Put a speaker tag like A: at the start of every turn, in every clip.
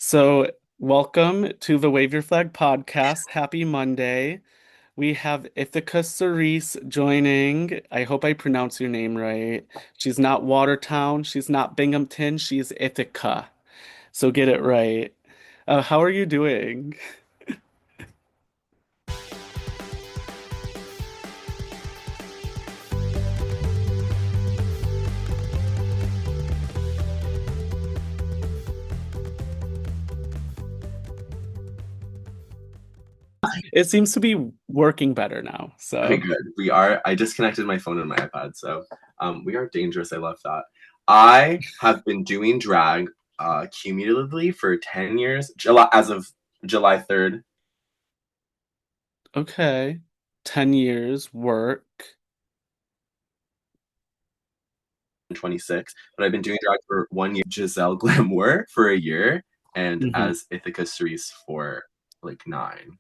A: So, welcome to the Wave Your Flag podcast. Happy Monday. We have Ithaca Cerise joining. I hope I pronounce your name right. She's not Watertown. She's not Binghamton. She's Ithaca. So get it right. How are you doing? It seems to be working better now.
B: Okay,
A: So,
B: good. We are. I disconnected my phone and my iPad, so we are dangerous. I love that. I have been doing drag cumulatively for 10 years, July as of July 3rd,
A: okay. 10 years work.
B: 26. But I've been doing drag for 1 year, Giselle Glamour for a year, and
A: Hmm.
B: as Ithaca Cerise for like 9.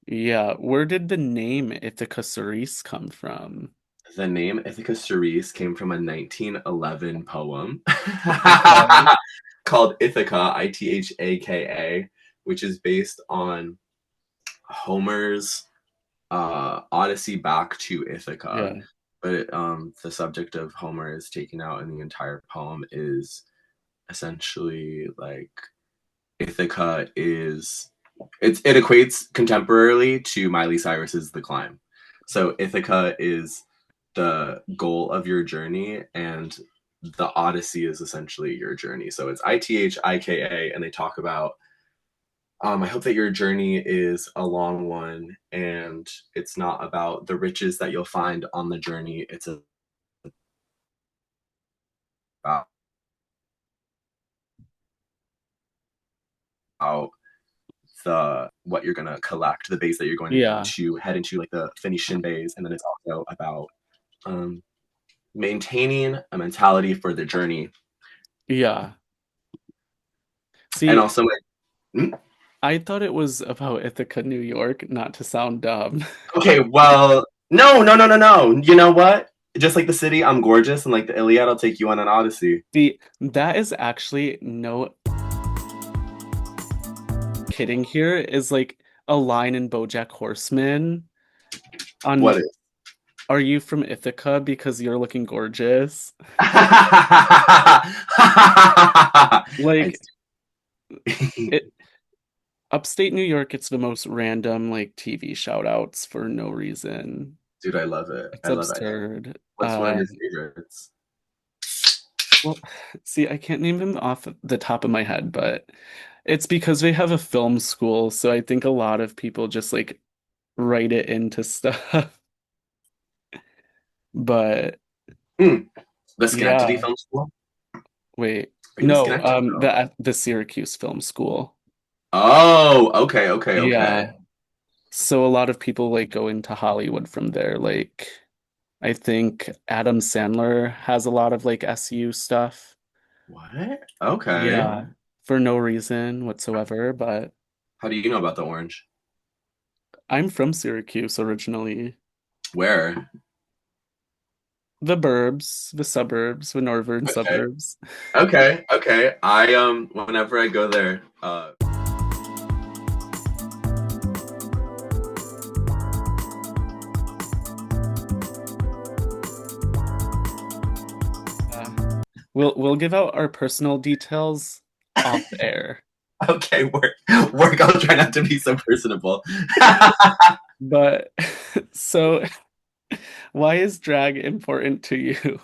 A: Yeah. Where did the name Ithaca Cerise come from?
B: The name Ithaca Cerise came from a 1911 poem
A: Okay.
B: called Ithaca, Ithaka, which is based on Homer's Odyssey back to Ithaca.
A: Yeah.
B: But the subject of Homer is taken out, and the entire poem is essentially like Ithaca is it equates contemporarily to Miley Cyrus's The Climb. So Ithaca is the goal of your journey, and the Odyssey is essentially your journey. So it's Ithika, and they talk about I hope that your journey is a long one, and it's not about the riches that you'll find on the journey. It's about the what you're gonna collect, the base that you're going
A: Yeah.
B: to head into, like the Phoenician bays, and then it's also about um, maintaining a mentality for the journey,
A: Yeah.
B: and
A: See,
B: also like,
A: I thought it was about Ithaca, New York, not to sound dumb.
B: okay, well, no, no, no, no, no. You know what? Just like the city, I'm gorgeous, and like the Iliad, I'll take you on an Odyssey.
A: See, that is actually no kidding here, is like a line in BoJack Horseman on
B: What is?
A: Are you from Ithaca because you're looking gorgeous?
B: I,
A: Like it upstate New York, it's the most random like TV shout outs for no reason.
B: dude, I love it.
A: It's
B: I love it.
A: absurd.
B: What's one of your favorites?
A: Well, see, I can't name them off the top of my head, but it's because we have a film school, so I think a lot of people just like write it into stuff. But
B: Mm, the Schenectady
A: yeah,
B: Film School.
A: wait.
B: Are you in
A: No,
B: Schenectady? No.
A: the Syracuse Film School.
B: Oh, okay, okay, okay.
A: Yeah. So a lot of people like go into Hollywood from there. Like I think Adam Sandler has a lot of like SU stuff.
B: What? Okay.
A: Yeah, for no reason whatsoever, but
B: How do you know about the orange?
A: I'm from Syracuse originally.
B: Where?
A: The burbs, the suburbs, the northern
B: Okay.
A: suburbs.
B: Okay, okay. I whenever I go there,
A: Uh, we'll give out our personal details off air.
B: okay, work. I'll try not to be so personable.
A: But so why is drag important to you?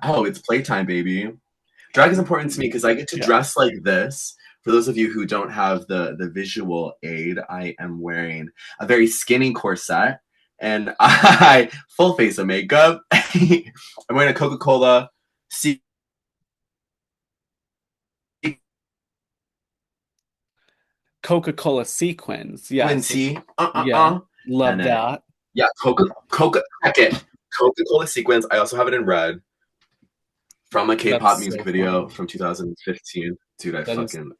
B: Oh, it's playtime, baby. Drag is important to me because I get to
A: Yeah.
B: dress like this. For those of you who don't have the visual aid, I am wearing a very skinny corset and I full face of makeup. I'm wearing a Coca-Cola
A: Coca-Cola sequins. Yes.
B: sequin tee.
A: Yeah.
B: And
A: Love
B: then
A: that.
B: yeah, Coca-Cola sequins. I also have it in red from a K-pop
A: That's
B: music
A: so
B: video
A: funny.
B: from 2015. Dude, I
A: That is
B: fucking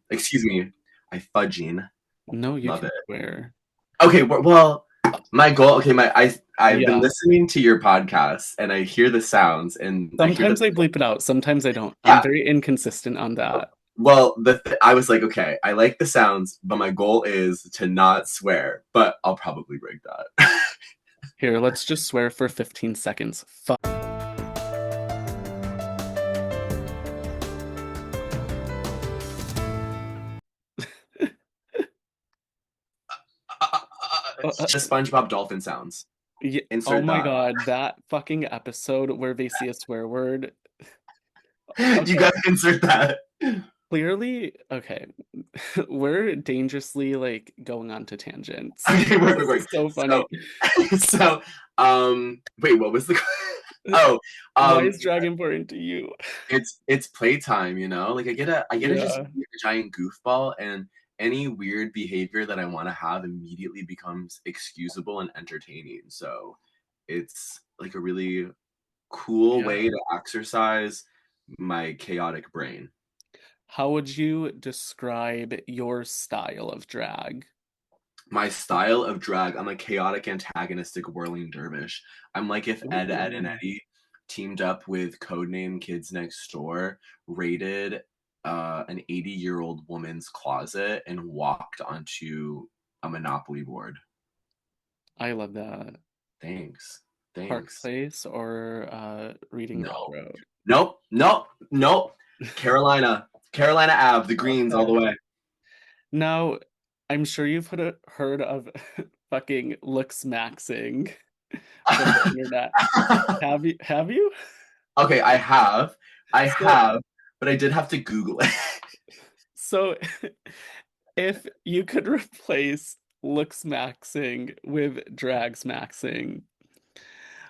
B: excuse me, I fudging
A: no, you
B: love
A: can
B: it.
A: swear.
B: Okay, well, my goal. Okay, I've been
A: Yeah.
B: listening to your podcast and I hear the sounds and I hear the
A: Sometimes I bleep it out, sometimes I don't. I'm
B: yeah.
A: very inconsistent on that.
B: Well, I was like, okay, I like the sounds, but my goal is to not swear. But I'll probably break that.
A: Here, let's just swear for 15 seconds. Fuck.
B: The SpongeBob dolphin sounds.
A: Yeah, oh
B: Insert
A: my
B: that.
A: God, that fucking episode where they see a swear word.
B: You
A: Okay,
B: gotta insert that.
A: clearly, okay, we're dangerously like going on to tangents.
B: Okay, work, work,
A: This
B: work.
A: is so
B: So,
A: funny.
B: so, wait, what was the? Oh,
A: Why
B: um,
A: is drag important to you?
B: it's playtime, you know. Like I get to just
A: Yeah.
B: be a giant goofball, and any weird behavior that I want to have immediately becomes excusable and entertaining. So, it's like a really cool
A: Yeah.
B: way to exercise my chaotic brain.
A: How would you describe your style of drag?
B: My style of drag, I'm a chaotic, antagonistic, whirling dervish. I'm like if Ed, and
A: Ooh,
B: Eddie teamed up with Codename Kids Next Door, raided an 80-year-old woman's closet, and walked onto a Monopoly board.
A: I love that.
B: Thanks.
A: Park
B: Thanks.
A: Place or Reading
B: No.
A: Railroad?
B: Nope. Nope. Nope. Carolina. Carolina Ave, the greens all the
A: Okay.
B: way.
A: Now, I'm sure you've heard of fucking looks maxing from the internet. Have you?
B: Okay, I have. I
A: So
B: have, but I did have to Google it.
A: so if you could replace looks maxing with drags maxing,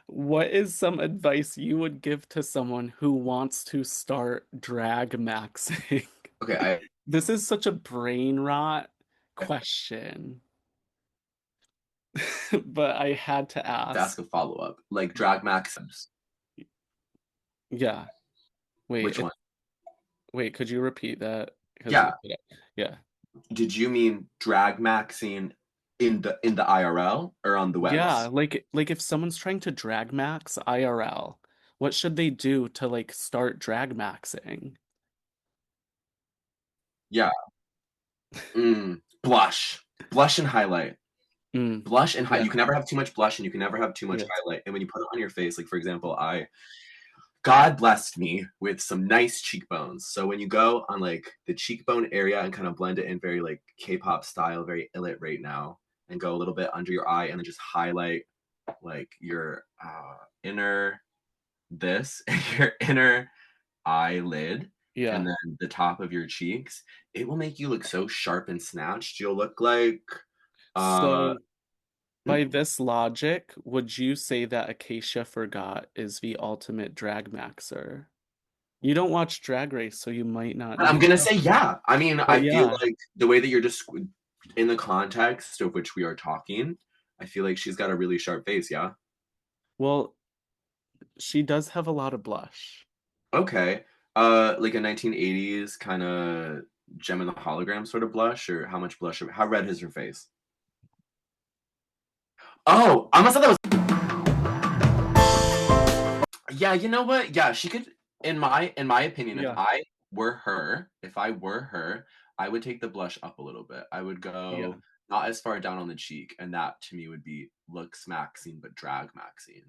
A: what is some advice you would give to someone who wants to start drag maxing?
B: Okay, I
A: This is such a brain rot question, but I had to
B: to
A: ask.
B: ask a follow up. Like drag maxims.
A: Yeah. Wait,
B: Which one?
A: wait, could you repeat that? Because
B: Yeah.
A: yeah.
B: Did you mean drag maxing in the IRL or on the
A: Yeah,
B: webs?
A: like if someone's trying to drag max IRL, what should they do to like start drag maxing?
B: Yeah. Blush. Blush and highlight.
A: Mm,
B: Blush and
A: yeah,
B: you can never have too much blush and you can never have too much
A: yeah,
B: highlight. And when you put it on your face, like for example, I God blessed me with some nice cheekbones. So when you go on like the cheekbone area and kind of blend it in very like K-pop style, very illit right now, and go a little bit under your eye and then just highlight like your inner this and your inner eyelid and
A: yeah.
B: then the top of your cheeks, it will make you look so sharp and snatched. You'll look like uh
A: So by this logic, would you say that Acacia Forgot is the ultimate drag maxer? You don't watch Drag Race, so you might not
B: I'm
A: know.
B: gonna say yeah. I mean,
A: But
B: I feel
A: yeah,
B: like the way that you're just in the context of which we are talking, I feel like she's got a really sharp face. Yeah.
A: well, she does have a lot of blush.
B: Okay. Like a 1980s kind of gem in the hologram sort of blush, or how much blush? How red is her face? Oh, I must have thought that was. Yeah, you know what? Yeah, she could. In my opinion,
A: Yeah,
B: if I were her, I would take the blush up a little bit. I would
A: yeah.
B: go not as far down on the cheek, and that to me would be looks maxing, but drag maxing,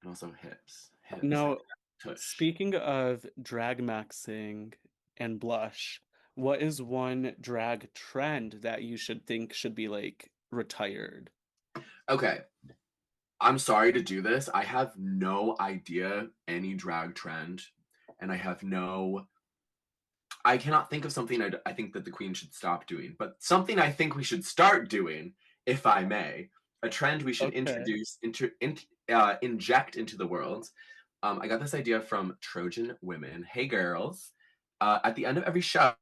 B: and also hips,
A: Now,
B: tush.
A: speaking of drag maxing and blush, what is one drag trend that you should think should be like retired?
B: Okay, I'm sorry to do this. I have no idea any drag trend, and I cannot think of something I think that the queen should stop doing, but something I think we should start doing, if I may, a trend we should
A: Okay.
B: introduce, inject into the world. I got this idea from Trojan Women. Hey, girls. At the end of every show,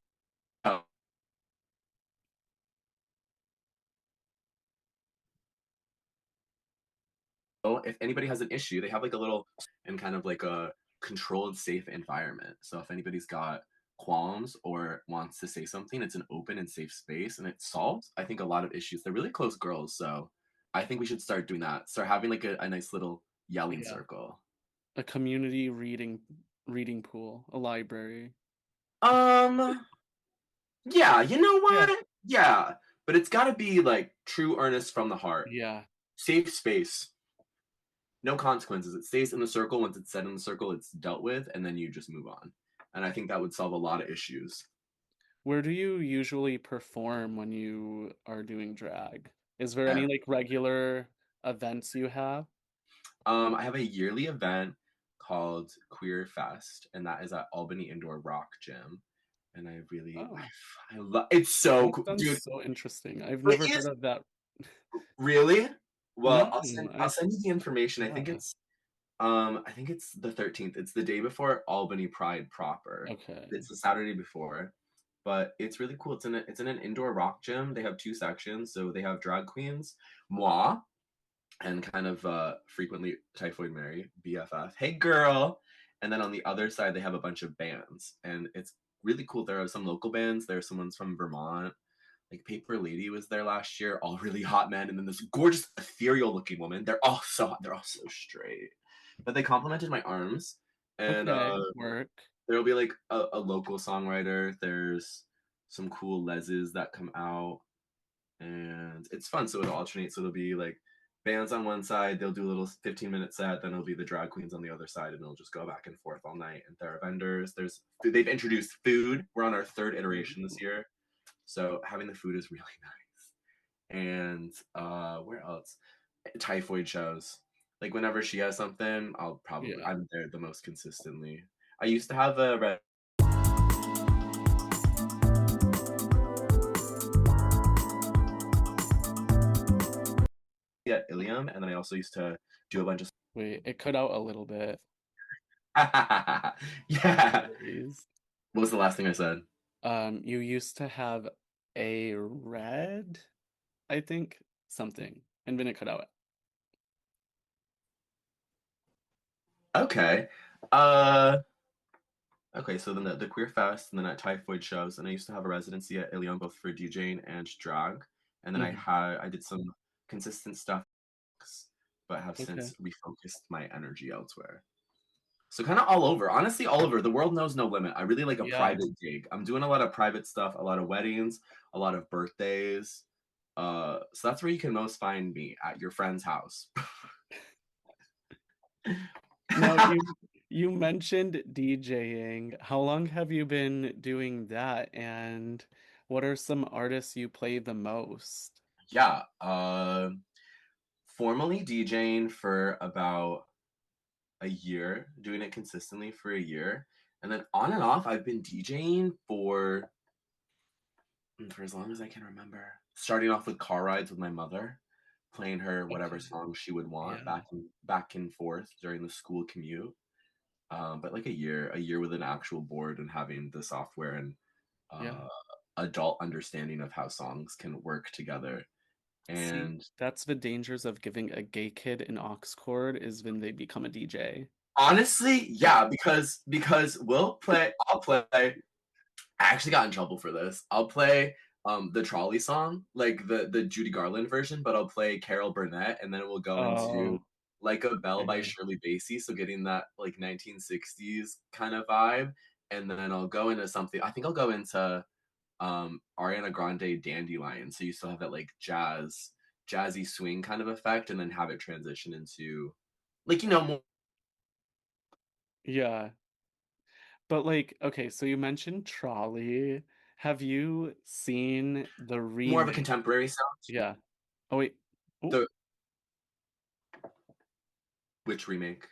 B: if anybody has an issue, they have like a little and kind of like a controlled, safe environment. So if anybody's got qualms or wants to say something, it's an open and safe space and it solves, I think, a lot of issues. They're really close girls. So I think we should start doing that. Start having like a nice little yelling
A: Yeah.
B: circle.
A: A community reading reading pool, a library.
B: Um, yeah, you know
A: Yeah.
B: what? Yeah, but it's got to be like true earnest from the heart.
A: Yeah.
B: Safe space, no consequences. It stays in the circle. Once it's set in the circle, it's dealt with, and then you just move on. And I think that would solve a lot of issues.
A: Where do you usually perform when you are doing drag? Is there any
B: Ev-
A: like regular events you have?
B: I have a yearly event called Queer Fest, and that is at Albany Indoor Rock Gym. And I really,
A: Oh,
B: I love it's so
A: that
B: cool,
A: sounds
B: dude.
A: so interesting. I've
B: It
A: never heard
B: is
A: of that.
B: really well.
A: No,
B: I'll
A: I've
B: send you the information.
A: yeah.
B: I think it's the 13th. It's the day before Albany Pride proper.
A: Okay.
B: It's the Saturday before, but it's really cool. It's in an indoor rock gym. They have two sections. So they have drag queens, moi, and kind of frequently Typhoid Mary, BFF. Hey girl. And then on the other side they have a bunch of bands. And it's really cool. There are some local bands. There's someone's from Vermont. Like Paper Lady was there last year, all really hot men, and then this gorgeous ethereal looking woman. They're all so hot. They're all so straight. But they complimented my arms. And
A: Okay. Work.
B: there'll be like a local songwriter. There's some cool leses that come out, and it's fun. So it'll alternate. So it'll be like bands on one side, they'll do a little 15-minute set, then it'll be the drag queens on the other side, and it'll just go back and forth all night. And there are vendors. They've introduced food. We're on our third iteration this
A: Ooh.
B: year, so having the food is really nice. And where else? Typhoid shows. Like whenever she has something,
A: Yeah.
B: I'm there the most consistently. I used to have a red at Ilium, and then I also used to do a bunch of
A: Wait, it cut out a little bit.
B: yeah.
A: Worries.
B: What was the last thing I said?
A: You used to have a red, I think, something, and then it cut out.
B: Okay. Uh okay, so then the Queer Fest and then at Typhoid shows, and I used to have a residency at Ilion both for DJing and drag. And then
A: Mhm.
B: I did some consistent stuff, but have
A: Okay.
B: since refocused my energy elsewhere. So kind of all over. Honestly, all over. The world knows no limit. I really like a
A: Yeah.
B: private gig. I'm doing a lot of private stuff, a lot of weddings, a lot of birthdays. So that's where you can most find me at your friend's house.
A: Now you mentioned DJing. How long have you been doing that, and what are some artists you play the most?
B: Yeah. Formally DJing for about a year, doing it consistently for a year. And then on and off, I've been DJing for as long as I can remember. Starting off with car rides with my mother, playing her whatever
A: Okay.
B: song she would want
A: Yeah.
B: back and forth during the school commute. But like a year with an actual board and having the software and
A: Yeah.
B: uh, adult understanding of how songs can work together.
A: See,
B: And
A: that's the dangers of giving a gay kid an aux cord is when they become a DJ.
B: honestly, yeah, because I'll play. I actually got in trouble for this. I'll play the trolley song, like the Judy Garland version, but I'll play Carol Burnett, and then it will go into
A: Oh,
B: like a Bell by
A: okay.
B: Shirley Bassey, so getting that like 1960s kind of vibe. And then I'll go into something. I think I'll go into Ariana Grande Dandelion, so you still have that like jazzy swing kind of effect, and then have it transition into like more
A: Yeah. But like, okay, so you mentioned Trolley. Have you seen the
B: more of a
A: remake?
B: contemporary sound.
A: Yeah. Oh wait. Oh,
B: The which remake?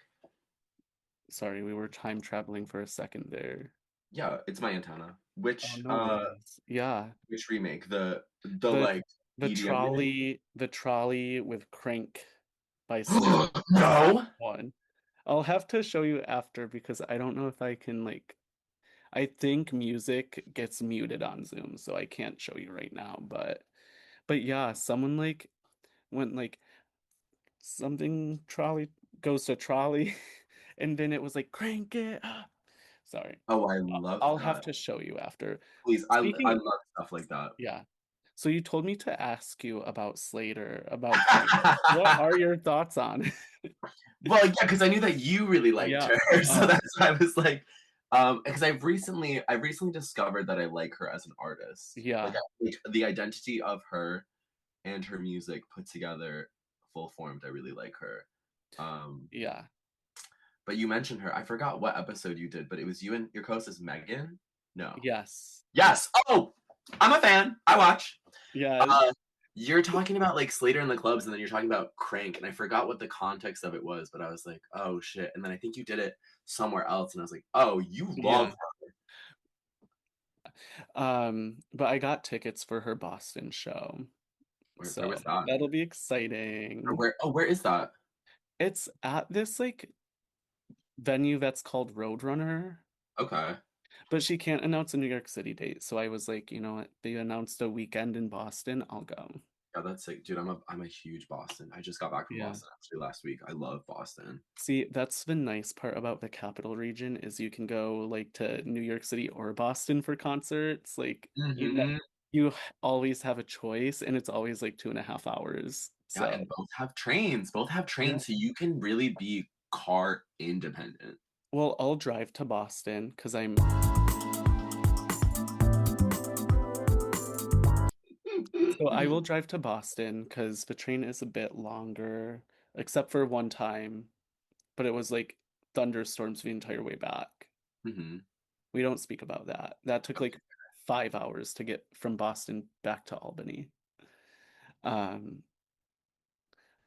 A: sorry, we were time traveling for a second there.
B: Yeah, it's my antenna.
A: Oh, no worries. Yeah.
B: Which remake? The
A: The
B: like
A: the
B: EDM remake?
A: trolley with Crank by Steve
B: No.
A: one. I'll have to show you after because I don't know if I can like I think music gets muted on Zoom, so I can't show you right now, but yeah, someone like went like something trolley goes to trolley and then it was like crank it up. Sorry.
B: Oh, I love
A: I'll have
B: that.
A: to show you after.
B: Please, I
A: Speaking,
B: love stuff like that.
A: yeah. So you told me to ask you about Slater, about Drake. What are your thoughts on it?
B: Well, yeah, because I knew that you really liked
A: Yeah.
B: her, so
A: Uh,
B: that's why I was like, because I've recently discovered that I like her as an artist.
A: yeah.
B: Like the identity of her and her music put together, full formed. I really like her. Um,
A: Yeah.
B: but you mentioned her. I forgot what episode you did, but it was you and your co-host is Megan. No.
A: Yes. Yeah.
B: Yes. Oh, I'm a fan. I watch.
A: Yeah.
B: Uh, you're talking about like Slater in the clubs, and then you're talking about Crank, and I forgot what the context of it was, but I was like, oh shit. And then I think you did it somewhere else, and I was like, oh, you love
A: Yeah.
B: her.
A: But I got tickets for her Boston show.
B: Where
A: So
B: was that?
A: that'll be
B: Or
A: exciting.
B: where? Oh, where is that?
A: It's at this like venue that's called Roadrunner,
B: Okay.
A: but she can't announce a New York City date. So I was like, you know what? They announced a weekend in Boston. I'll go.
B: Yeah, that's like, dude, I'm a huge Boston. I just got back from
A: Yeah.
B: Boston actually last week. I love Boston.
A: See, that's the nice part about the capital region is you can go like to New York City or Boston for concerts. Like
B: Hmm.
A: you always have a choice, and it's always like 2.5 hours.
B: Yeah,
A: So
B: and both have trains. Both have
A: yeah.
B: trains, so you can really be car independent.
A: Well, I'll drive to Boston because I'm so I will drive to Boston because the train is a bit longer, except for one time, but it was like thunderstorms the entire way back.
B: Hmm.
A: We don't speak about that. That took
B: Okay.
A: like 5 hours to get from Boston back to Albany. Um,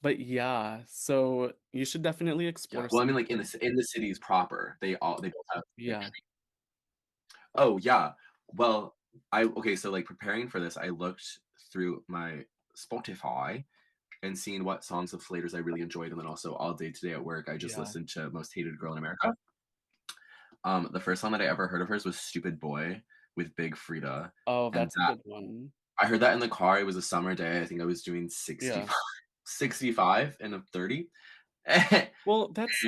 A: but yeah, so you should definitely
B: Yeah.
A: explore
B: Well, I
A: some
B: mean,
A: of
B: like in the cities proper, they both have like.
A: yeah,
B: Oh yeah. Well, I okay. So like preparing for this, I looked through my Spotify and seeing what songs of Slater's I really enjoyed, and then also all day today at work, I just
A: yeah.
B: listened to Most Hated Girl in America. The first song that I ever heard of hers was "Stupid Boy" with Big Frida,
A: Oh,
B: and
A: that's a
B: that
A: good one.
B: I heard that in the car. It was a summer day. I think I was doing
A: Yeah.
B: 65 and a 30. And
A: Well, that's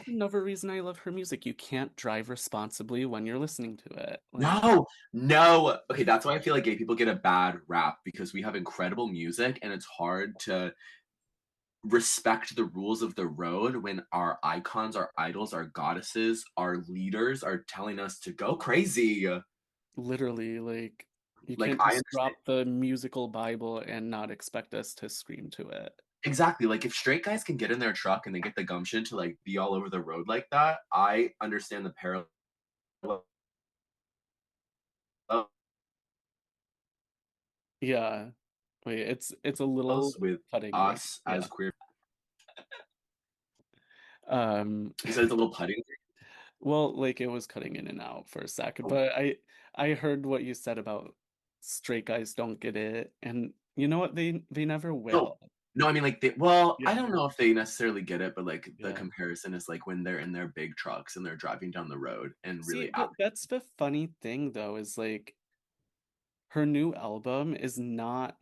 A: another reason I love her music. You can't drive responsibly when you're listening to it. Like,
B: no, no. Okay, that's why I feel like gay people get a bad rap because we have incredible music and it's hard to respect the rules of the road when our icons, our idols, our goddesses, our leaders are telling us to go crazy.
A: literally, like you
B: Like
A: can't
B: I
A: just
B: understand
A: drop the musical Bible and not expect us to scream to it.
B: exactly. Like if straight guys can get in their truck and they get the gumption to like be all over the road like that, I understand the parallels
A: Yeah. Wait, it's a little
B: with
A: cutting right.
B: us as
A: Yeah.
B: queer.
A: Um
B: You said it's a little putting.
A: well, like it was cutting in and out for a second,
B: Oh,
A: but I heard what you said about straight guys don't get it, and you know what? They never
B: no,
A: will.
B: no. I mean, like, well, I
A: Yeah.
B: don't know if they necessarily get it, but like the
A: Yeah.
B: comparison is like when they're in their big trucks and they're driving down the road and
A: See,
B: really
A: but that's the funny thing though, is like her new album is not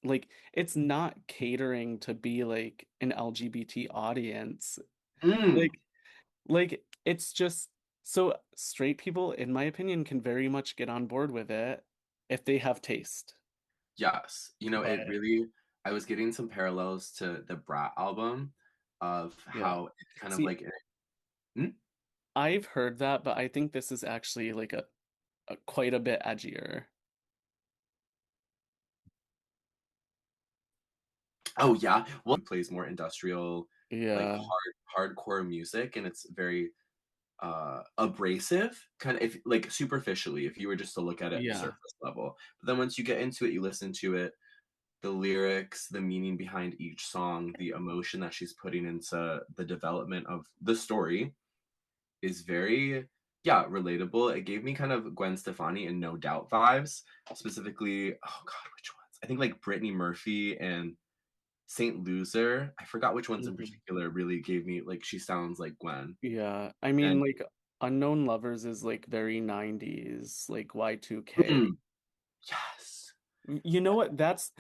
A: like it's not catering to be like an LGBT audience.
B: mm,
A: Like it's just so straight people, in my opinion, can very much get on board with it if they have taste.
B: yes, it
A: But
B: really. I was getting some parallels to the Brat album of
A: yeah.
B: how it's kind of
A: See,
B: like, mm,
A: I've heard that, but I think this is actually like a quite a bit edgier.
B: oh yeah, well, it plays more industrial, like
A: Yeah.
B: hardcore music, and it's very abrasive kind of if like superficially if you were just to look at it
A: Yeah.
B: surface level, but then once you get into it, you listen to it, the lyrics, the meaning behind each song, the emotion that she's putting into the development of the story is very, yeah, relatable. It gave me kind of Gwen Stefani and No Doubt vibes, specifically, oh god, which ones, I think like Brittany Murphy and Saint Loser. I forgot which ones in
A: Mhm.
B: particular really gave me like she sounds like Gwen.
A: Yeah. I mean,
B: And
A: like Unknown Lovers is like very 90s, like Y2K.
B: mm, yes.
A: You know what? That's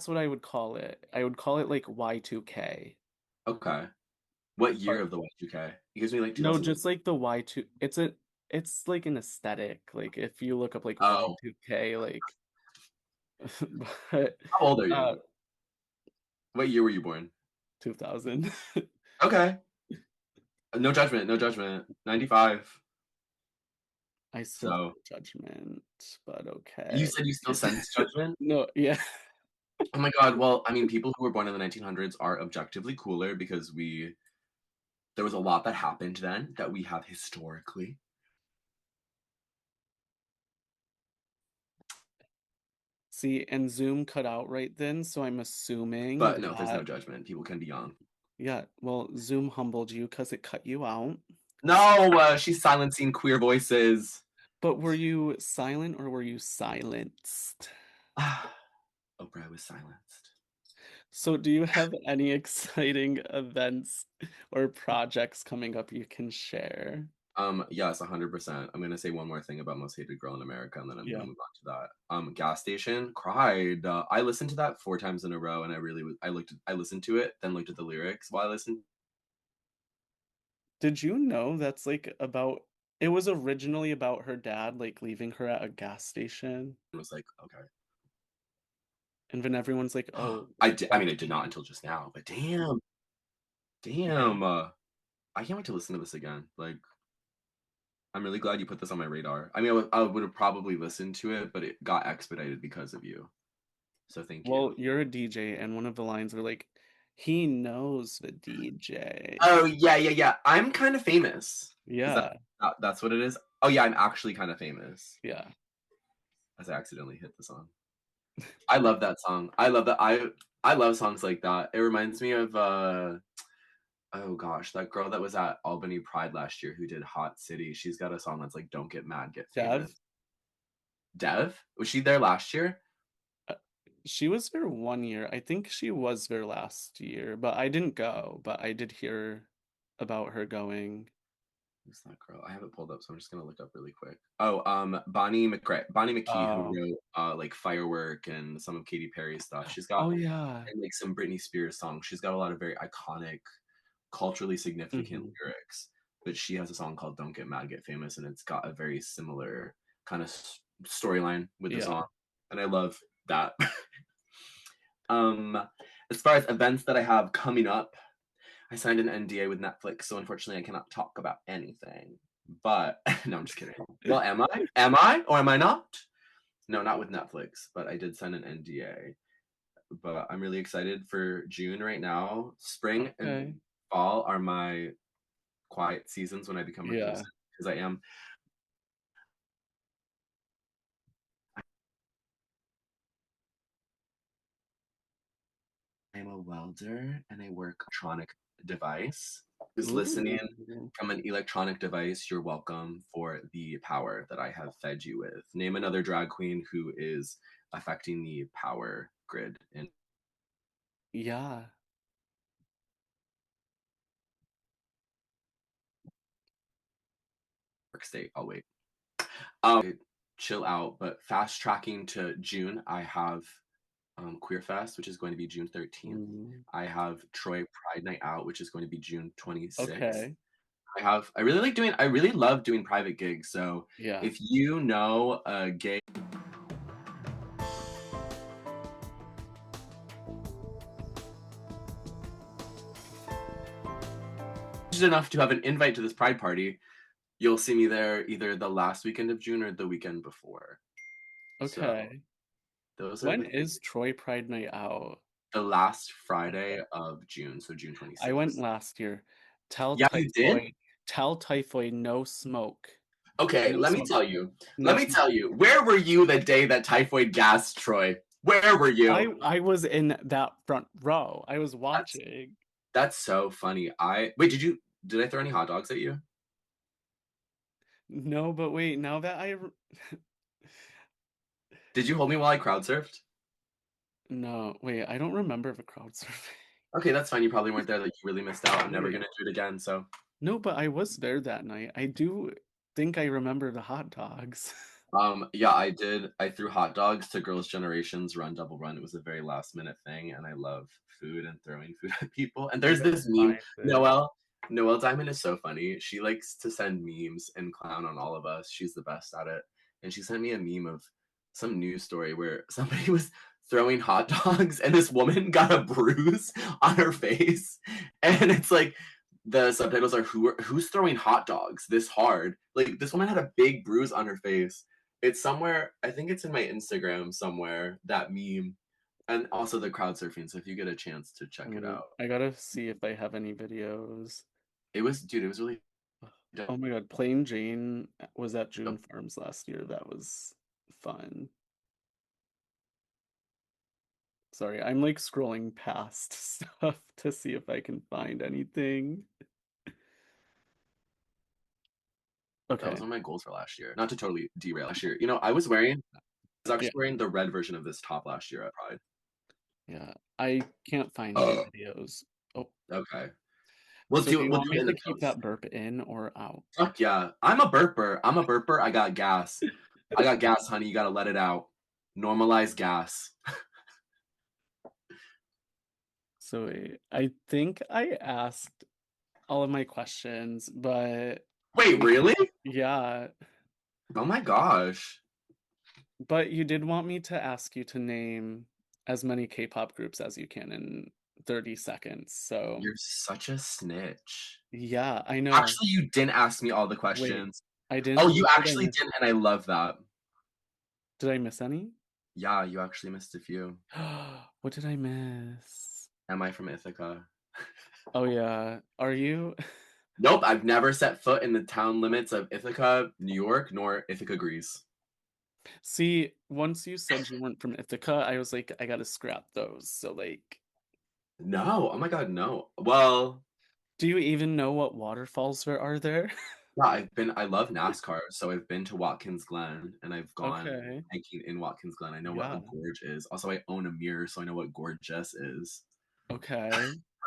A: what I would call it. I would call it like Y2K.
B: Okay. What year
A: But
B: of the Y2K? It gives me like
A: no,
B: 2000.
A: just like the Y2 it's like an aesthetic. Like if you look up like
B: Oh,
A: Y2K, like but
B: how old are
A: uh
B: you? What year were you born?
A: 2000.
B: Okay. No judgment, no judgment. 95.
A: I still
B: So
A: feel judgment, but
B: you
A: okay.
B: said you still sense judgment?
A: No, yeah.
B: Oh my god. Well, I mean, people who were born in the 1900s are objectively cooler because there was a lot that happened then that we have historically.
A: See, and Zoom cut out right then, so I'm assuming
B: But no, there's no
A: that,
B: judgment. People can be young.
A: yeah, well, Zoom humbled you because it cut you out.
B: No, she's silencing queer voices.
A: But were you silent or were you silenced?
B: Oprah was silenced.
A: So, do you have any exciting events or projects coming up you can share?
B: Yes, 100%. I'm gonna say one more thing about Most Hated Girl in America, and then I'm gonna
A: Yeah.
B: move on to that. Gas Station, cried. I listened to that 4 times in a row, and I listened to it, then looked at the lyrics while I listened.
A: Did you know that's like about it was originally about her dad like leaving her at a gas station,
B: And was like, okay.
A: and then everyone's like, "Oh,
B: I
A: what?"
B: mean, I did not until just now, but damn, damn. I can't wait to listen to this again. Like, I'm really glad you put this on my radar. I mean, I would have probably listened to it, but it got expedited because of you. So thank
A: Well,
B: you.
A: you're a DJ, and one of the lines were like, "He knows the DJ."
B: Oh yeah, yeah, yeah. I'm kind of famous. Is
A: Yeah,
B: that's what it is? Oh yeah, I'm actually kind of famous.
A: yeah.
B: As I accidentally hit the song. I love that song. I love that. I love songs like that. It reminds me of oh gosh, that girl that was at Albany Pride last year who did Hot City. She's got a song that's like "Don't Get Mad, Get Famous."
A: Dev,
B: Dev, was she there last year?
A: uh, she was there 1 year. I think she was there last year, but I didn't go, but I did hear about her going.
B: Who's that girl? I have it pulled up, so I'm just gonna look up really quick. Oh, Bonnie McKee, who
A: Oh,
B: wrote like Firework and some of Katy Perry's stuff. She's got
A: oh yeah.
B: and like some Britney Spears songs. She's got a lot of very iconic, culturally significant
A: Hmm.
B: lyrics. But she has a song called "Don't Get Mad, Get Famous," and it's got a very similar kind of storyline with the
A: Yeah.
B: song, and I love that. um, as far as events that I have coming up, I signed an NDA with Netflix, so unfortunately I cannot talk about anything. But no, I'm just kidding. Well, am I? Am I? Or am I not? No, not with Netflix, but I did sign an NDA. But I'm really excited for June right now. Spring and
A: Okay.
B: fall are my quiet seasons when I become
A: Yeah.
B: reclusive because I'm a welder and I work electronic device. Who's listening
A: Ooh.
B: from an electronic device, you're welcome for the power that I have fed you with. Name another drag queen who is affecting the power grid in New
A: Yeah.
B: York State. I'll wait. Chill out, but fast tracking to June, I have Queer Fest, which is going to be June 13th.
A: Mm.
B: I have Troy Pride Night Out, which is going to be June 26th.
A: Okay.
B: I really love doing private gigs. So
A: Yeah.
B: if you know a gay enough to have an invite to this pride party, you'll see me there either the last weekend of June or the weekend before. So
A: Okay.
B: those are
A: When
B: the things.
A: is Troy Pride Night out?
B: The last
A: Okay.
B: Friday of June, so June
A: I went
B: 26th.
A: last year. Tell
B: Yeah, you did?
A: Typhoid. Tell Typhoid no smoke.
B: Okay,
A: No
B: let me
A: smoke.
B: tell you. Let
A: No
B: me
A: smoke.
B: tell you. Where were you the day that typhoid gassed Troy? Where were you?
A: I was in that front row. I was
B: That's
A: watching.
B: that's so funny. I wait, did I throw any hot dogs at you?
A: No, but wait, now that
B: Did you hold me while I crowd surfed?
A: no, wait, I don't remember the crowd surfing.
B: Okay, that's fine. You probably weren't there. Like you really missed out. I'm never
A: Wait.
B: gonna do it again. So
A: No, but I was there that night. I do think I remember the hot dogs.
B: yeah, I did. I threw hot dogs to Girls' Generations Run Double Run. It was a very last minute thing, and I love food and throwing food at people. And
A: You
B: there's
A: gotta
B: this meme.
A: find it.
B: Noelle Diamond is so funny. She likes to send memes and clown on all of us. She's the best at it. And she sent me a meme of some news story where somebody was throwing hot dogs, and this woman got a bruise on her face, and it's like the subtitles are who's throwing hot dogs this hard? Like this woman had a big bruise on her face. It's somewhere. I think it's in my Instagram somewhere. That meme, and also the crowd surfing. So if you get a chance to check it out,
A: I gotta see if I have any videos.
B: it was dude. It was really
A: Oh my God, Plain Jane was at June Farms last year. That was fun. Sorry, I'm like scrolling past stuff to see if I can find anything.
B: that was
A: Okay,
B: one of my goals for last year. Not to totally derail last year. I was
A: yeah,
B: actually wearing the red version of this top last year at Pride.
A: yeah. I can't find any
B: Oh,
A: videos. Oh,
B: okay.
A: so do you
B: We'll
A: want
B: do
A: me
B: it in
A: to
B: the
A: keep
B: post.
A: that burp in or out?
B: Fuck yeah. I'm a burper. I'm a burper. I got gas. I got gas, honey. You gotta let it out. Normalize gas.
A: So I think I asked all of my questions, but
B: Wait, really?
A: yeah,
B: Oh my gosh.
A: but you did want me to ask you to name as many K-pop groups as you can in 30 seconds. So
B: You're such a snitch.
A: yeah, I know.
B: Actually, you didn't ask me all the
A: Wait,
B: questions.
A: I
B: Oh,
A: didn't?
B: you
A: What did I
B: actually
A: miss?
B: didn't, and I love that.
A: Did I miss any?
B: Yeah, you actually missed a few.
A: What did I miss?
B: Am I from Ithaca?
A: Oh yeah. Are you?
B: Nope, I've never set foot in the town limits of Ithaca, New York, nor Ithaca, Greece.
A: See, once you said you weren't from Ithaca, I was like, I gotta scrap those. So like,
B: No, oh my god, no. Well,
A: do you even know what waterfalls there are there?
B: yeah, I love NASCAR, so I've been to Watkins Glen and I've gone
A: Okay.
B: hiking in Watkins Glen. I know what a
A: Yeah.
B: gorge is. Also, I own a mirror, so I know what gorgeous is.
A: Okay.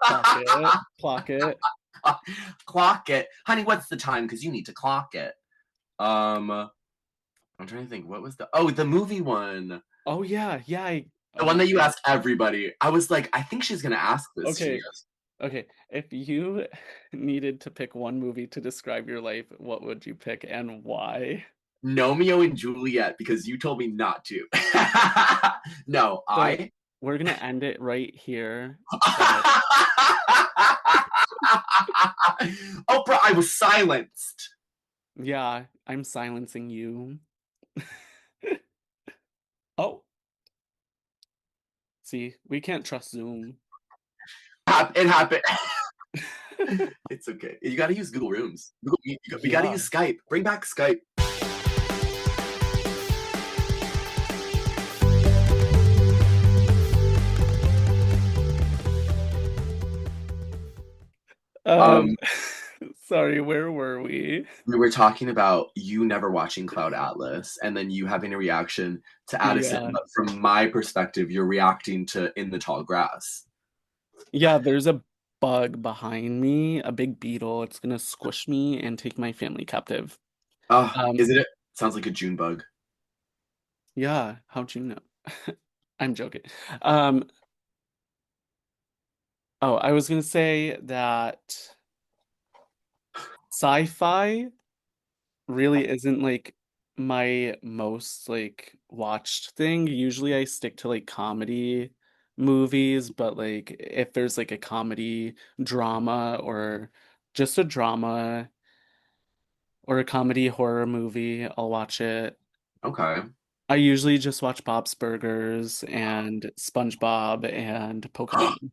A: Clock it. Clock it.
B: Clock it. Honey, what's the time? Because you need to clock it. Um, I'm trying to think. What was the movie one?
A: Oh yeah, yeah.
B: The
A: Oh
B: one
A: my
B: that you
A: God.
B: asked everybody. I was like, I think she's gonna ask this. She
A: Okay.
B: goes,
A: Okay. If you needed to pick one movie to describe your life, what would you pick and why?
B: Romeo and Juliet, because you told me not to. No,
A: So
B: I
A: we're gonna end it right here. But
B: Oprah, I was silenced.
A: yeah, I'm silencing you. Oh, see, we can't trust Zoom.
B: It happened. It's okay. You got to use Google Rooms. Google Meet. We got to
A: Yeah.
B: use Skype. Bring back Skype.
A: Um,
B: Um,
A: sorry, where were we?
B: we were talking about you never watching Cloud Atlas, and then you having a reaction to Addison.
A: Yeah.
B: But from my perspective, you're reacting to In the Tall Grass.
A: Yeah, there's a bug behind me, a big beetle. It's gonna squish me and take my family captive.
B: Oh,
A: Um,
B: isn't it? Sounds like a June bug.
A: yeah, how'd you know? I'm joking. Um, oh, I was gonna say that sci-fi really isn't like my most like watched thing. Usually I stick to like comedy movies, but like if there's like a comedy drama or just a drama or a comedy horror movie, I'll watch it.
B: Okay.
A: I usually just watch Bob's Burgers and SpongeBob and Pokemon.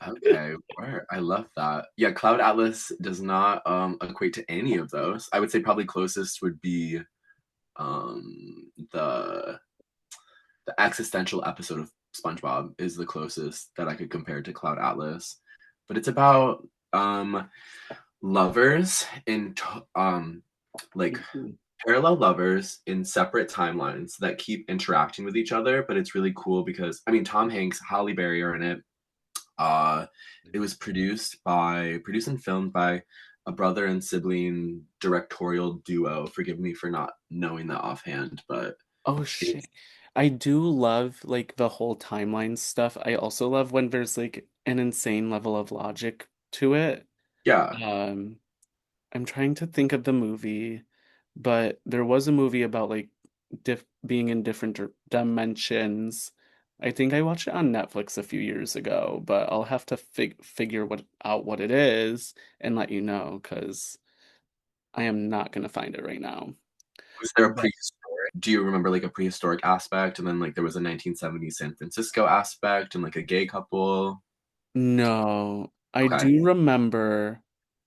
B: Okay, where I love that. Yeah, Cloud Atlas does not equate to any of those. I would say probably closest would be um the the existential episode of SpongeBob is the closest that I could compare to Cloud Atlas. But it's about lovers in like
A: Mhm.
B: parallel lovers in separate timelines that keep interacting with each other, but it's really cool because I mean Tom Hanks, Halle Berry are in it. Uh, it was produced and filmed by a brother and sibling directorial duo. Forgive me for not knowing that offhand, but
A: Oh
B: it's
A: shit. I do love like the whole timeline stuff. I also love when there's like an insane level of logic to it.
B: yeah.
A: Um, I'm trying to think of the movie, but there was a movie about like being in different dimensions. I think I watched it on Netflix a few years ago, but I'll have to figure out what it is and let you know because I am not gonna find it right now.
B: Was there a
A: But
B: prehistoric? Do you remember like a prehistoric aspect, and then like there was a 1970s San Francisco aspect, and like a gay couple?
A: no, I
B: Okay,
A: do remember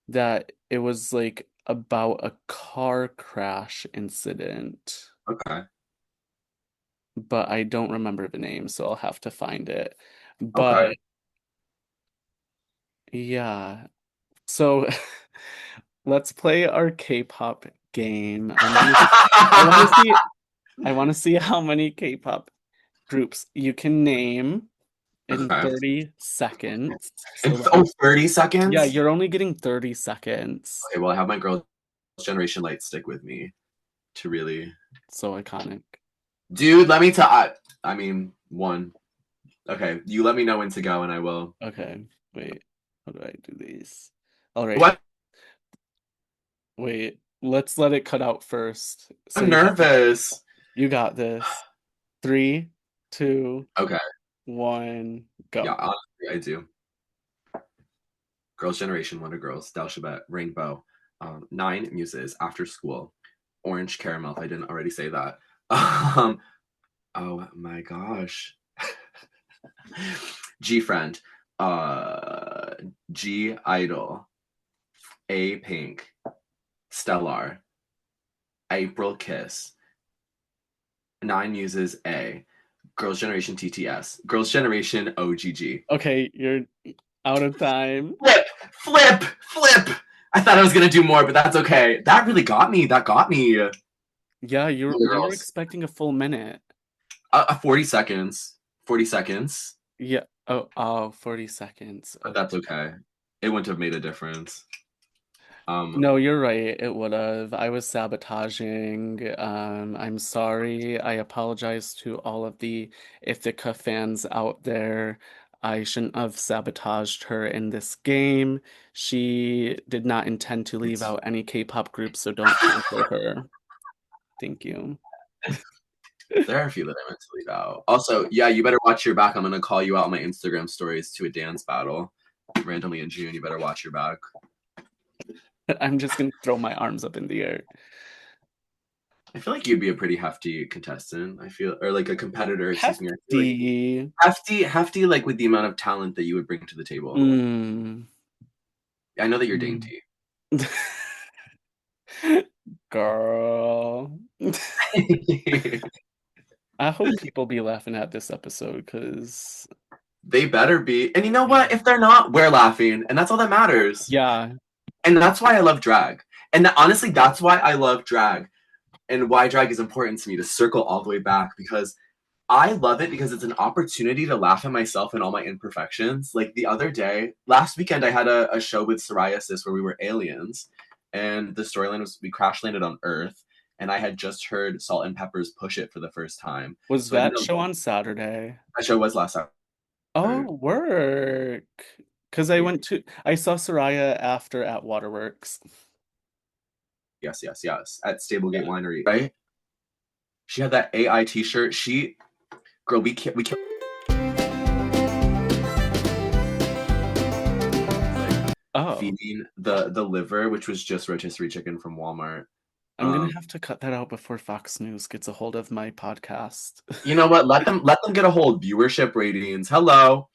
A: that it was like about a car crash incident,
B: okay,
A: but I don't remember the name, so I'll have to find it. But
B: okay.
A: yeah, so let's play our K-pop game. I want to see I want to see how many K-pop groups you can name in
B: Okay.
A: 30 seconds. So
B: And
A: let
B: oh,
A: me,
B: 30
A: yeah,
B: seconds?
A: you're only getting 30 seconds.
B: Okay, well, I have my Girls' Generation light stick with me to really.
A: So iconic.
B: Dude, let me tell. I mean, one. Okay, you let me know when to go, and I will.
A: Okay, wait. How do I do these? All right,
B: What?
A: wait. Let's let it cut out first. So
B: I'm
A: you have to,
B: nervous.
A: you got this. Three, two,
B: Okay,
A: one,
B: yeah,
A: go.
B: honestly, I do. Girls' Generation, Wonder Girls, Dalshabet, Rainbow, Nine Muses, After School, Orange Caramel. If I didn't already say that. Um, oh my gosh. G Friend, uh, G Idol, A Pink, Stellar, April Kiss, Nine Muses A, Girls' Generation TTS, Girls' Generation OGG.
A: Okay, you're out of time.
B: Flip, flip, flip. I thought I was gonna do more, but that's okay. That really got me. That got me.
A: Yeah,
B: Wonder
A: we were
B: Girls.
A: expecting a full minute.
B: 40 seconds. 40 seconds.
A: Yeah. Oh, 40 seconds.
B: But
A: Okay.
B: that's okay. It wouldn't have made a difference.
A: No, you're right. It would have. I was sabotaging. I'm sorry. I apologize to all of the Ithaca fans out there. I shouldn't have sabotaged her in this game. She did not intend to leave
B: It's
A: out any K-pop groups, so don't cancel her. Thank you.
B: there are a few that I meant to leave out. Also, yeah, you better watch your back. I'm gonna call you out on my Instagram stories to a dance battle randomly in June. You better watch your back.
A: I'm just gonna throw my arms up in the air.
B: I feel like you'd be a pretty hefty contestant. I feel, or like a competitor. Excuse me. I feel like
A: Hefty.
B: hefty, like with the amount of talent that you would bring to the table.
A: Mm.
B: I know that you're
A: Mm.
B: dainty.
A: Girl. I hope people be laughing at this episode because,
B: They better be. And you know
A: yeah.
B: what? If they're not, we're laughing, and that's all that matters.
A: Yeah.
B: And that's why I love drag. And honestly, that's why I love drag, and why drag is important to me, to circle all the way back, because I love it because it's an opportunity to laugh at myself and all my imperfections. Like the other day, last weekend, I had a show with Psoriasis where we were aliens, and the storyline was we crash landed on Earth, and I had just heard Salt and Pepper's "Push It" for the first time.
A: Was
B: So I did
A: that
B: a
A: show on Saturday?
B: that show was last Saturday.
A: Oh, work. Because I saw Soraya after at Waterworks.
B: Yes, yes, yes. At Stablegate
A: Yeah.
B: Winery, right? She had that AI T-shirt. Girl, we can't like
A: Oh,
B: feeding the liver, which was just rotisserie chicken from Walmart.
A: I'm gonna
B: Um,
A: have to cut that out before Fox News gets a hold of my podcast.
B: you know what? Let them get a hold. Viewership ratings. Hello.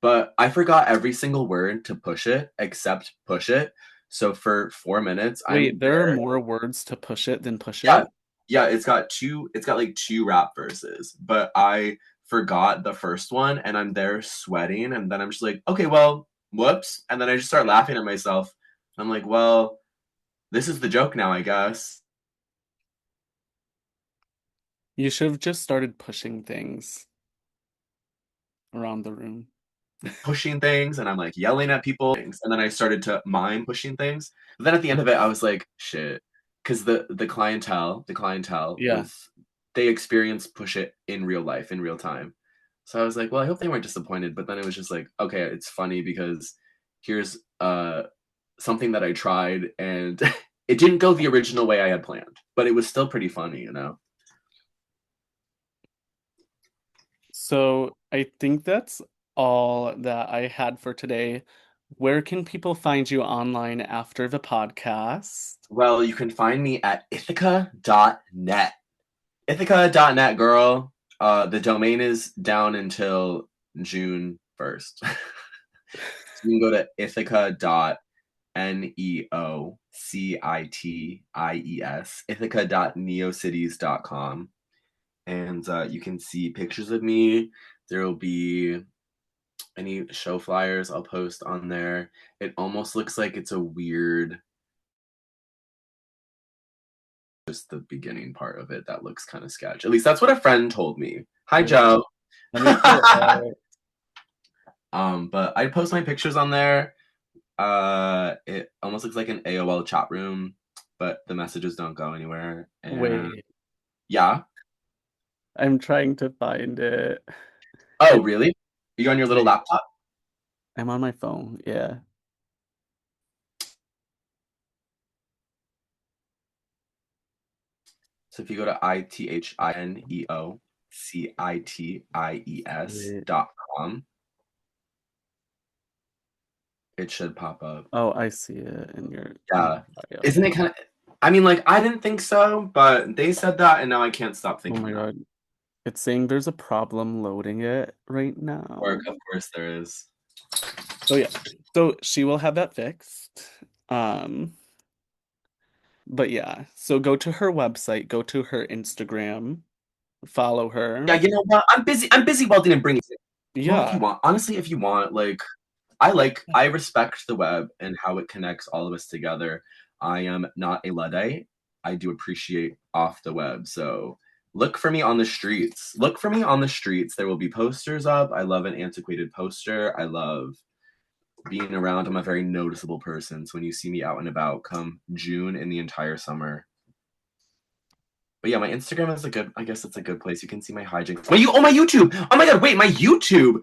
B: But I forgot every single word to push it except push it. So for 4 minutes, I'm
A: Wait, there are
B: there.
A: more words to push it than push
B: Yeah,
A: it?
B: yeah. It's got like two rap verses, but I forgot the first one, and I'm there sweating, and then I'm just like, okay, well, whoops, and then I just start laughing at myself. I'm like, well, this is the joke now, I guess.
A: You should have just started pushing things around the room.
B: Pushing things, and I'm like yelling at people, and then I started to mime pushing things. But then at the end of it, I was like, shit, because the clientele
A: Yeah.
B: with they experience push it in real life, in real time. So I was like, well, I hope they weren't disappointed. But then it was just like, okay, it's funny because here's something that I tried, and it didn't go the original way I had planned, but it was still pretty funny.
A: So I think that's all that I had for today. Where can people find you online after the podcast?
B: Well, you can find me at Ithaca.net. Ithaca.net, girl. The domain is down until June 1st. So you can go to Ithaca.neocities, Ithaca.neocities.com. And you can see pictures of me. There will be any show flyers I'll post on there. It almost looks like it's a weird, just the beginning part of it that looks kind of sketch. At least that's what a friend told me. Hi,
A: Wait,
B: Joe.
A: let me pull it up.
B: But I post my pictures on there. It almost looks like an AOL chat room, but the messages don't go anywhere. And
A: Wait,
B: yeah.
A: I'm trying to find it.
B: Oh,
A: It
B: really? Are you on your little
A: wait,
B: laptop?
A: I'm on my phone. Yeah.
B: So if you go to ITHINEOCITIES
A: Wait.
B: dot com, it should pop up.
A: Oh, I see it in your
B: Yeah.
A: bio.
B: Isn't it kind of, I mean, like, I didn't think so, but they said that, and now I can't stop
A: Oh my
B: thinking that.
A: God. It's saying there's a problem loading it right
B: Work,
A: now.
B: of course there is.
A: So yeah. So she will have that fixed. Um, but yeah. So go to her website, go to her Instagram, follow
B: Yeah,
A: her.
B: you know what? I'm busy welding and bringing it. Well, if you
A: Yeah.
B: want, honestly, if you want, like, I respect the web and how it connects all of us together. I am not a Luddite. I do appreciate off the web. So look for me on the streets. Look for me on the streets. There will be posters up. I love an antiquated poster. I love being around. I'm a very noticeable person. So when you see me out and about come June and the entire summer. But yeah, my Instagram is a good, I guess it's a good place. You can see my hijinks. My YouTube. Oh my God, wait, my YouTube.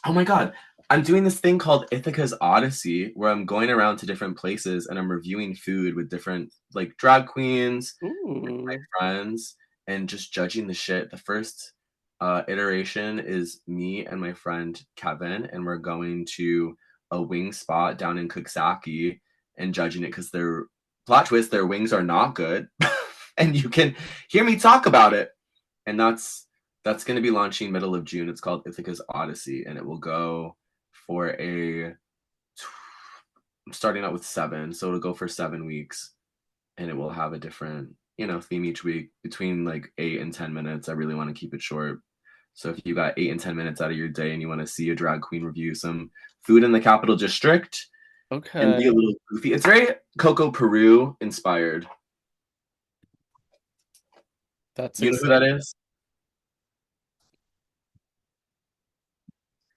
B: Oh my God. I'm doing this thing called Ithaca's Odyssey where I'm going around to different places and I'm reviewing food with different like drag queens, my
A: Ooh.
B: friends, and just judging the shit. The first iteration is me and my friend Kevin, and we're going to a wing spot down in Cooksaki and judging it because their plot twist, their wings are not good. And you can hear me talk about it. And that's going to be launching middle of June. It's called Ithaca's Odyssey, and it will go for I'm starting out with 7, so it'll go for 7 weeks, and it will have a different, theme each week between like 8 and 10 minutes. I really want to keep it short. So if you got 8 and 10 minutes out of your day and you want to see a drag queen review some food in the Capital District and be a
A: Okay.
B: little goofy, it's very Coco Peru inspired.
A: That's
B: You know who that
A: exciting.
B: is?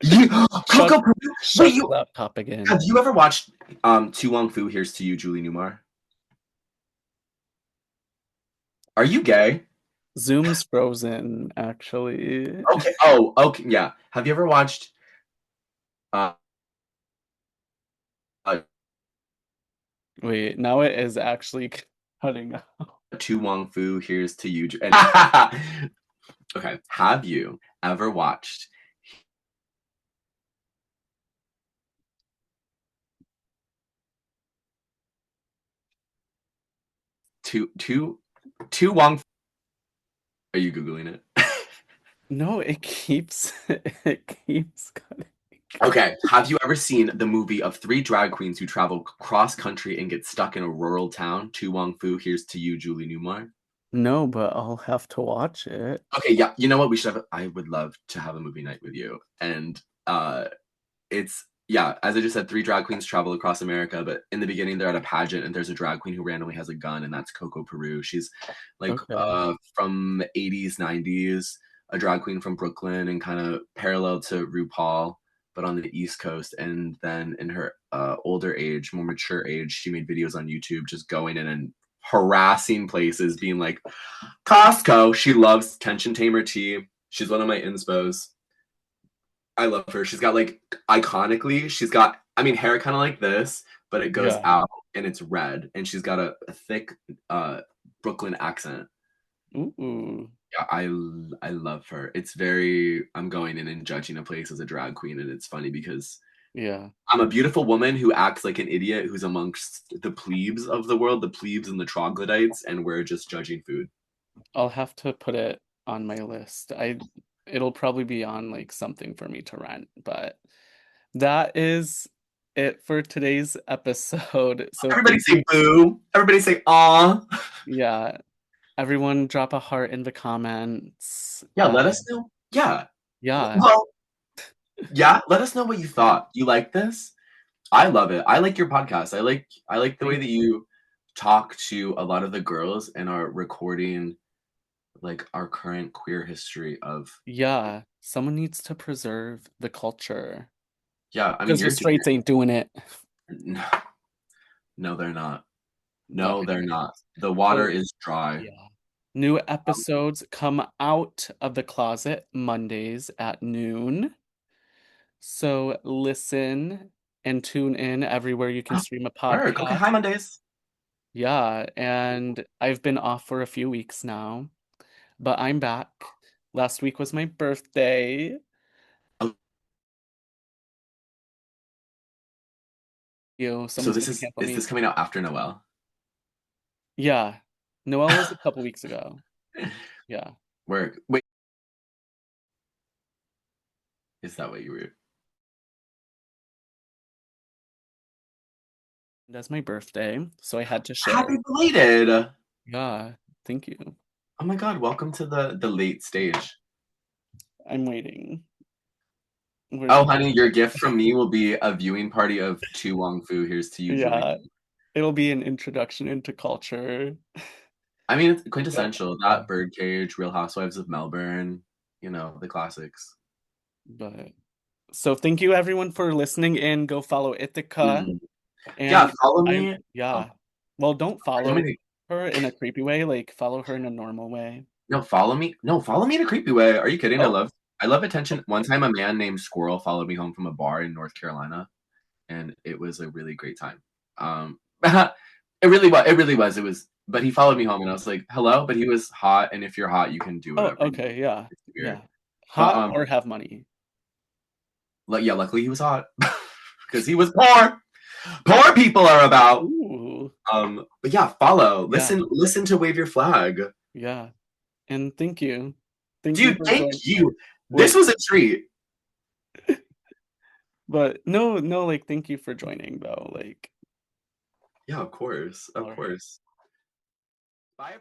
B: You,
A: Shut
B: Coco Peru. Wait,
A: shut the
B: you
A: laptop again.
B: have you ever watched Tu Wong Fu? Here's to you, Julie Newmar. Are you gay?
A: Zoom's frozen, actually.
B: Okay. Oh, okay. Yeah. Have you ever watched uh, uh
A: Wait, now it is actually cutting out.
B: Tu Wong Fu? Here's to you. Okay. Have you ever watched two Tu Wong? Are you googling it?
A: No, it keeps it keeps cutting.
B: Okay. Have you ever seen the movie of 3 drag queens who travel cross country and get stuck in a rural town? Tu Wong Fu. Here's to you, Julie Newmar.
A: No, but I'll have to watch it.
B: Okay, yeah. You know what? We should have. I would love to have a movie night with you. And it's yeah. As I just said, 3 drag queens travel across America, but in the beginning they're at a pageant, and there's a drag queen who randomly has a gun, and that's Coco Peru. She's like
A: Okay.
B: from 80s, 90s, a drag queen from Brooklyn, and kind of parallel to RuPaul, but on the East Coast. And then in her older age, more mature age, she made videos on YouTube just going in and harassing places, being like Costco. She loves Tension Tamer tea. She's one of my inspos. I love her. She's got like iconically, she's got I mean hair kind of like this, but it goes
A: Yeah.
B: out and it's red, and she's got a thick Brooklyn accent.
A: Ooh.
B: Yeah, I I love her. It's very I'm going in and judging a place as a drag queen, and it's funny because
A: Yeah.
B: I'm a beautiful woman who acts like an idiot who's amongst the plebes of the world, the plebes and the troglodytes, and we're just judging food.
A: I'll have to put it on my list. It'll probably be on like something for me to rent, but that is it for today's episode. So
B: Everybody
A: thank
B: say
A: you.
B: boo. Everybody say aw.
A: Yeah, everyone drop a heart in the comments.
B: Yeah, let us know. Yeah.
A: Yeah,
B: Well, yeah, let us know what you
A: yeah.
B: thought. You like this? I love it. I like your podcast. I like the way
A: Thank
B: that
A: you.
B: you talk to a lot of the girls and are recording like our current queer history of
A: Yeah, someone needs to preserve the culture
B: yeah, I mean
A: because the
B: you're doing
A: straights ain't doing it.
B: it. No, no, they're not.
A: But
B: No, they're not.
A: anyways,
B: The water
A: so
B: is dry.
A: yeah. New
B: Um,
A: episodes come out of the closet Mondays at noon. So listen and tune in everywhere you can stream a
B: work. Okay,
A: podcast.
B: hi Mondays.
A: Yeah, and I've been off for a few weeks now, but I'm back. Last week was my birthday.
B: Oh, so
A: Someone's
B: this
A: gonna cancel
B: is
A: me.
B: this coming out after Noel?
A: Yeah. Noelle was a couple weeks ago. Yeah.
B: Work. Wait, is that what you were?
A: That's my birthday, so I had to
B: Happy
A: share.
B: belated.
A: Yeah, thank you.
B: Oh my god, welcome to the late stage.
A: I'm waiting. Where's
B: Oh
A: my
B: honey, your gift from me will be a viewing party of Tu Wong Fu. Here's to you joining.
A: yeah, it'll be an introduction into culture.
B: I mean, it's
A: But
B: quintessential.
A: yeah,
B: That Birdcage, Real Housewives of Melbourne, the classics.
A: but so thank you everyone for listening in. Go follow Ithaca
B: Mhm. Yeah,
A: and
B: follow
A: I
B: me. Oh,
A: yeah. Well, don't
B: you want
A: follow
B: me to
A: her in a creepy way, like follow her in a normal way.
B: no, follow me. No, follow me in a creepy way. Are you kidding?
A: Oh,
B: I love attention. One time a man named Squirrel followed me home from a bar in North Carolina, and it was a really great time. It really was. It really was. It was. But he followed me home, and I was like, "Hello," but he was hot, and if you're hot, you can do
A: oh,
B: whatever.
A: okay, yeah.
B: It's weird.
A: Yeah.
B: But
A: Hot or have money.
B: like yeah, luckily he was hot because he was poor. Poor people are about.
A: Ooh.
B: But yeah, follow.
A: Yeah.
B: Listen to Wave Your Flag.
A: Yeah. And thank you. Thank you
B: Dude,
A: for
B: thank
A: joining.
B: you. This
A: Wait,
B: was a treat.
A: but no, no, like thank you for joining though. Like,
B: Yeah, of course. Of
A: all right.
B: course. Bye.